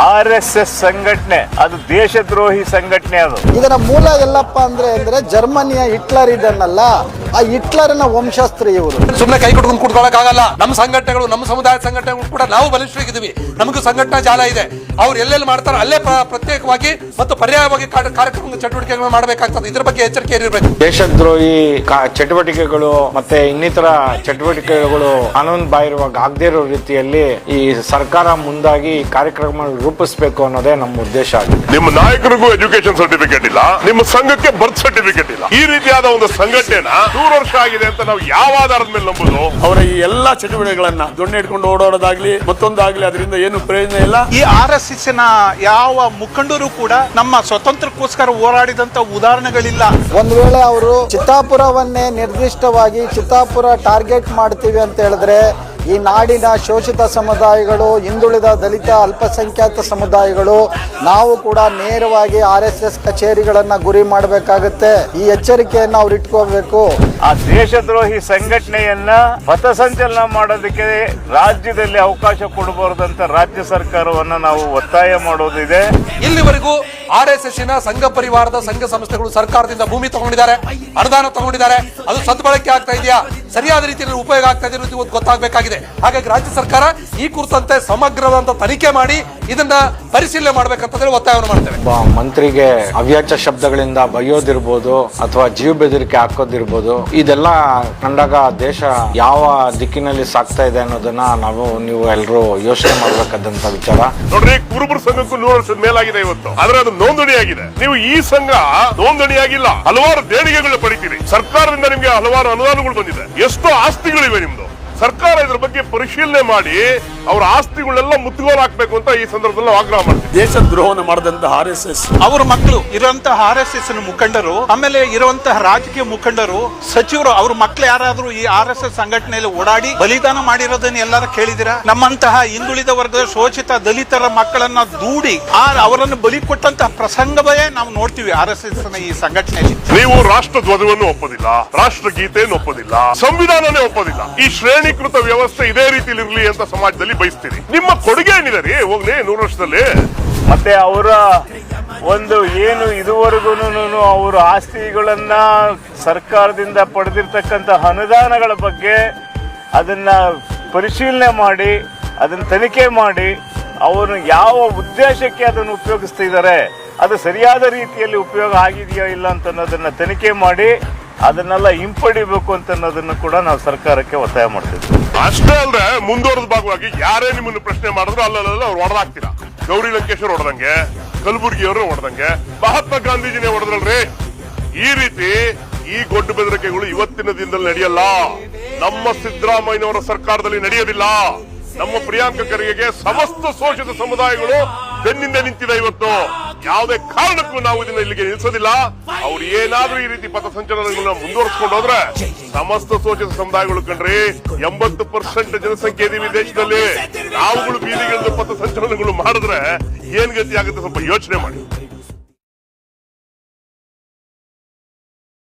RSS ಸಂಘಟನೆ, ಅದು ದೇಶದ್ರೋಹಿ ಸಂಘಟನೆ. ಅದು ಇದರ ಮೂಲ ಎಲ್ಲಪ್ಪ ಅಂದ್ರೆ ಜರ್ಮನಿಯ ಹಿಟ್ಲರ್ ಇದನ್ನಲ್ಲ, ಆ ಹಿಟ್ಲರ್ನ ವಂಶಸ್ತ್ರ ಇವರು. ಸುಮ್ಮನೆ ಕೈ ಕೊಟ್ಕೊಂಡು ಕೂತ್ಕೊಳ್ಳಕ್ ಆಗಲ್ಲ. ನಮ್ಮ ಸಂಘಟನೆಗಳು, ನಮ್ಮ ಸಮುದಾಯದ ಸಂಘಟನೆಗಳು ಕೂಡ ನಾವು ಬಲಿಷ್ಠವಾಗಿದ್ದೀವಿ. ನಮಗೂ ಸಂಘಟನಾ ಜಾಲ ಇದೆ. ಅವ್ರು ಎಲ್ಲೆಲ್ಲಿ ಮಾಡ್ತಾರೋ ಅಲ್ಲೇ ಪ್ರತ್ಯೇಕವಾಗಿ ಮತ್ತು ಪರ್ಯಾಯವಾಗಿ ಕಾರ್ಯಕ್ರಮ ಚಟುವಟಿಕೆಗಳು ಮಾಡಬೇಕಾಗ್ತದೆ. ಇದ್ರ ಬಗ್ಗೆ ಎಚ್ಚರಿಕೆ ಇರಬೇಕು. ದೇಶದ್ರೋಹಿ ಚಟುವಟಿಕೆಗಳು ಮತ್ತೆ ಇನ್ನಿತರ ಚಟುವಟಿಕೆಗಳು ಕಾನೂನು ಬಾಹಿರವಾಗಿ ಆಗದೇ ಇರೋ ರೀತಿಯಲ್ಲಿ ಈ ಸರ್ಕಾರ ಮುಂದಾಗಿ ಕಾರ್ಯಕ್ರಮ ರೂಪಿಸಬೇಕು ಅನ್ನೋದೇ ನಮ್ಮ ಉದ್ದೇಶ ಆಗಿದೆ. ನಿಮ್ಮ ನಾಯಕರಿಗೂ ಎಜುಕೇಶನ್ ಸರ್ಟಿಫಿಕೇಟ್ ಇಲ್ಲ, ನಿಮ್ಮ ಸಂಘಕ್ಕೆ ಬರ್ತ್ ಸರ್ಟಿಫಿಕೇಟ್ ಇಲ್ಲ. ಈ ರೀತಿಯಾದ ಒಂದು ಸಂಘಟನೆನ 100 ವರ್ಷ ಆಗಿದೆ ಅಂತ ನಾವು ಯಾವ ಆಧಾರದ ಮೇಲೆ ನಂಬುದು? ಅವರ ಈ ಎಲ್ಲಾ ಚಟುವಟಿಕೆಗಳನ್ನ ದೊಣ್ಣೆ ಇಟ್ಕೊಂಡು ಓಡಾಡೋದಾಗ್ಲಿ ಮತ್ತೊಂದಾಗ್ಲಿ ಅದರಿಂದ ಏನು ಪ್ರಯೋಜನ ಇಲ್ಲ. ಈ RSS ನ ಯಾವ ಮುಖಂಡರು ಕೂಡ ನಮ್ಮ ಸ್ವತಂತ್ರಕ್ಕೋಸ್ಕರ ಹೋರಾಡಿದಂತ ಉದಾಹರಣೆಗಳಿಲ್ಲ. ಒಂದು ವೇಳೆ ಅವರು ಚಿತ್ತಾಪುರವನ್ನೇ ನಿರ್ದಿಷ್ಟವಾಗಿ ಚಿತ್ತಾಪುರ ಟಾರ್ಗೆಟ್ ಮಾಡ್ತೀವಿ ಅಂತ ಹೇಳಿದ್ರೆ ಈ ನಾಡಿನ ಶೋಷಿತ ಸಮುದಾಯಗಳು, ಹಿಂದುಳಿದ ದಲಿತ ಅಲ್ಪಸಂಖ್ಯಾತ ಸಮುದಾಯಗಳು ನಾವು ಕೂಡ ನೇರವಾಗಿ RSS ಕಚೇರಿಗಳನ್ನ ಗುರಿ ಮಾಡಬೇಕಾಗುತ್ತೆ. ಈ ಎಚ್ಚರಿಕೆಯನ್ನು ಅವ್ರು ಇಟ್ಕೋಬೇಕು. ಆ ದೇಶದ್ರೋಹಿ ಸಂಘಟನೆಯನ್ನ ಪಥಸಂಚಲನ ಮಾಡೋದಕ್ಕೆ ರಾಜ್ಯದಲ್ಲಿ ಅವಕಾಶ ಕೊಡಬಾರದಂತ ರಾಜ್ಯ ಸರ್ಕಾರವನ್ನ ನಾವು ಒತ್ತಾಯ ಮಾಡೋದಿದೆ. ಇಲ್ಲಿವರೆಗೂ RSS ಸಂಘ ಪರಿವಾರದ ಸಂಘ ಸಂಸ್ಥೆಗಳು ಸರ್ಕಾರದಿಂದ ಭೂಮಿ ತಗೊಂಡಿದ್ದಾರೆ, ಅನುದಾನ ತಗೊಂಡಿದ್ದಾರೆ. ಅದು ಸದ್ಬಳಕೆ ಆಗ್ತಾ ಇದೆಯಾ, ಸರಿಯಾದ ರೀತಿಯಲ್ಲಿ ಉಪಯೋಗ ಆಗ್ತಾ ಇದೆ ಅನ್ನೋದು ಗೊತ್ತಾಗಬೇಕಾಗಿದೆ. ಹಾಗಾಗಿ ರಾಜ್ಯ ಸರ್ಕಾರ ಈ ಕುರಿತಂತೆ ಸಮಗ್ರವಾದ ತನಿಖೆ ಮಾಡಿ ಇದನ್ನ ಪರಿಶೀಲನೆ ಮಾಡಬೇಕಂತಂದ್ರೆ ಒತ್ತಾಯವನ್ನು ಮಾಡ್ತೇವೆ. ಮಂತ್ರಿಗೆ ಅವ್ಯಾಚ ಶಬ್ದಗಳಿಂದ ಬೈಯೋದಿರ್ಬೋದು ಅಥವಾ ಜೀವ ಬೆದರಿಕೆ ಹಾಕೋದಿರ್ಬೋದು, ಇದೆಲ್ಲ ಕಂಡಾಗ ದೇಶ ಯಾವ ದಿಕ್ಕಿನಲ್ಲಿ ಸಾಕ್ತಾ ಇದೆ ಅನ್ನೋದನ್ನ ನೀವು ಎಲ್ಲರೂ ಯೋಚನೆ ಮಾಡಬೇಕಾದಂತ ವಿಚಾರ. ನೋಡ್ರಿ, ಕುರುಬರ ಸಂಘಕ್ಕೂ 100 ವರ್ಷದ ಮೇಲಾಗಿದೆ ಇವತ್ತು, ಆದ್ರೆ ಅದು ನೋಂದಣಿಯಾಗಿದೆ. ನೀವು ಈ ಸಂಘ ನೋಂದಣಿಯಾಗಿಲ್ಲ, ಹಲವಾರು ದೇಣಿಗೆಗಳು ಪಡಿತೀರಿ. ಸರ್ಕಾರದಿಂದ ನಿಮ್ಗೆ ಹಲವಾರು ಅನುದಾನಗಳು ಬಂದಿದೆ. ಎಷ್ಟೋ ಆಸ್ತಿಗಳಿವೆ ನಿಮ್ದು. ಸರ್ಕಾರ ಇದ್ರ ಬಗ್ಗೆ ಪರಿಶೀಲನೆ ಮಾಡಿ ಅವರ ಆಸ್ತಿಗಳೆಲ್ಲ ಮುತ್ತುಗೋಲು ಹಾಕ್ಬೇಕು ಅಂತ ಈ ಸಂದರ್ಭದಲ್ಲಿ ಆಗ್ರಹ ಮಾಡ್ತೀವಿ. ದೇಶ ದ್ರೋಹನ ಮಾಡಿದಂತಹ RSS ಅವ್ರ ಮಕ್ಕಳು ಇರುವಂತಹ RSS ಮುಖಂಡರು, ಆಮೇಲೆ ಇರುವಂತಹ ರಾಜಕೀಯ ಮುಖಂಡರು, ಸಚಿವರು, ಅವ್ರ ಮಕ್ಕಳು ಯಾರಾದ್ರೂ ಈ RSS ಸಂಘಟನೆಯಲ್ಲಿ ಓಡಾಡಿ ಬಲಿದಾನ ಮಾಡಿರೋದನ್ನ ಎಲ್ಲರೂ ಕೇಳಿದಿರಾ? ನಮ್ಮಂತಹ ಹಿಂದುಳಿದ ವರ್ಗದ ಶೋಷಿತ ದಲಿತರ ಮಕ್ಕಳನ್ನ ದೂಡಿ ಅವರನ್ನು ಬಲಿ ಕೊಟ್ಟಂತಹ ಪ್ರಸಂಗವೇ ನಾವು ನೋಡ್ತೀವಿ RSS ಈ ಸಂಘಟನೆಯಲ್ಲಿ. ನೀವು ರಾಷ್ಟ್ರ ಧ್ವಜವನ್ನು ಒಪ್ಪೋದಿಲ್ಲ, ರಾಷ್ಟ್ರ ಗೀತೆಯನ್ನು ಒಪ್ಪೋದಿಲ್ಲ, ಸಂವಿಧಾನನೇ ಒಪ್ಪೋದಿಲ್ಲ. ಈ ಶ್ರೇಣೀಕೃತ ವ್ಯವಸ್ಥೆ ಇದೇ ರೀತಿಯಲ್ಲಿ ಇರಲಿ ಅಂತ ಸಮಾಜದಲ್ಲಿ ಬಯಸ್ತೀರಿ. ನಿಮ್ಮ ಕೊಡುಗೆ ಏನಿದೆ ರೀ ಹೋಗ್ಲಿ 100 ವರ್ಷದಲ್ಲಿ? ಮತ್ತೆ ಅವರ ಒಂದು ಏನು ಇದುವರೆಗೂ ಅವರು ಆಸ್ತಿಗಳನ್ನ ಸರ್ಕಾರದಿಂದ ಪಡೆದಿರ್ತಕ್ಕಂಥ ಅನುದಾನಗಳ ಬಗ್ಗೆ ಅದನ್ನ ಪರಿಶೀಲನೆ ಮಾಡಿ, ಅದನ್ನ ತನಿಖೆ ಮಾಡಿ, ಅವರು ಯಾವ ಉದ್ದೇಶಕ್ಕೆ ಅದನ್ನು ಉಪಯೋಗಿಸ್ತಿದ್ದಾರೆ, ಅದು ಸರಿಯಾದ ರೀತಿಯಲ್ಲಿ ಉಪಯೋಗ ಆಗಿದೆಯೋ ಇಲ್ಲ ಅಂತ ಅನ್ನೋದನ್ನ ತನಿಖೆ ಮಾಡಿ ಅದನ್ನೆಲ್ಲ ಹಿಂಪಡಿಬೇಕು ಅಂತ ಅನ್ನೋದನ್ನು ಕೂಡ ನಾವು ಸರ್ಕಾರಕ್ಕೆ ಒತ್ತಾಯ ಮಾಡ್ತಿದ್ವಿ. ಅಷ್ಟೇ ಅಲ್ಲದೆ ಮುಂದುವರೆದ ಭಾಗವಾಗಿ ಯಾರೇ ನಿಮ್ಮನ್ನು ಪ್ರಶ್ನೆ ಮಾಡಿದ್ರು ಅಲ್ಲಲ್ಲ ಅವ್ರು ಹೊಡೆದಾಗ್ತೀರಾ. ಗೌರಿ ಲಂಕೇಶ್ವರ್ ಹೊಡೆದಂಗೆ, ಕಲಬುರ್ಗಿಯವರು ಹೊಡೆದಂಗೆ, ಮಹಾತ್ಮ ಗಾಂಧೀಜಿನೇ ಹೊಡೆದ್ರಲ್ರಿ. ಈ ರೀತಿ ಈ ಗೊಡ್ಡು ಬೆದರಿಕೆಗಳು ಇವತ್ತಿನ ದಿನದಲ್ಲಿ ನಡೆಯಲ್ಲ. ನಮ್ಮ ಸಿದ್ದರಾಮಯ್ಯನವರ ಸರ್ಕಾರದಲ್ಲಿ ನಡೆಯೋದಿಲ್ಲ. ನಮ್ಮ ಪ್ರಿಯಾಂಕ ಖರ್ಗೆಗೆ ಸಮಸ್ತ ಶೋಷಿತ ಸಮುದಾಯಗಳು ಬೆನ್ನಿಂದ ನಿಂತಿದೆ. ಇವತ್ತು ಯಾವುದೇ ಕಾರಣಕ್ಕೂ ನಾವು ಇದನ್ನ ಇಲ್ಲಿಗೆ ನಿಲ್ಲಿಸೋದಿಲ್ಲ. ಅವ್ರು ಏನಾದ್ರೂ ಈ ರೀತಿ ಪಥಸಂಚಲನಗಳನ್ನ ಮುಂದುವರಿಸಿಕೊಂಡು ಹೋದ್ರೆ ಸಮಸ್ತ ಶೋಷಿತ ಸಮುದಾಯಗಳು ಕಂಡ್ರಿ 80% ಜನಸಂಖ್ಯೆ ಇದೀವಿ ದೇಶದಲ್ಲಿ. ನಾವುಗಳು ಬೀದಿಗಿಳಿದು ಪಥಸಂಚಲನಗಳು ಮಾಡಿದ್ರೆ ಏನ್ ಗತಿ ಆಗುತ್ತೆ ಸ್ವಲ್ಪ ಯೋಚನೆ ಮಾಡಿ.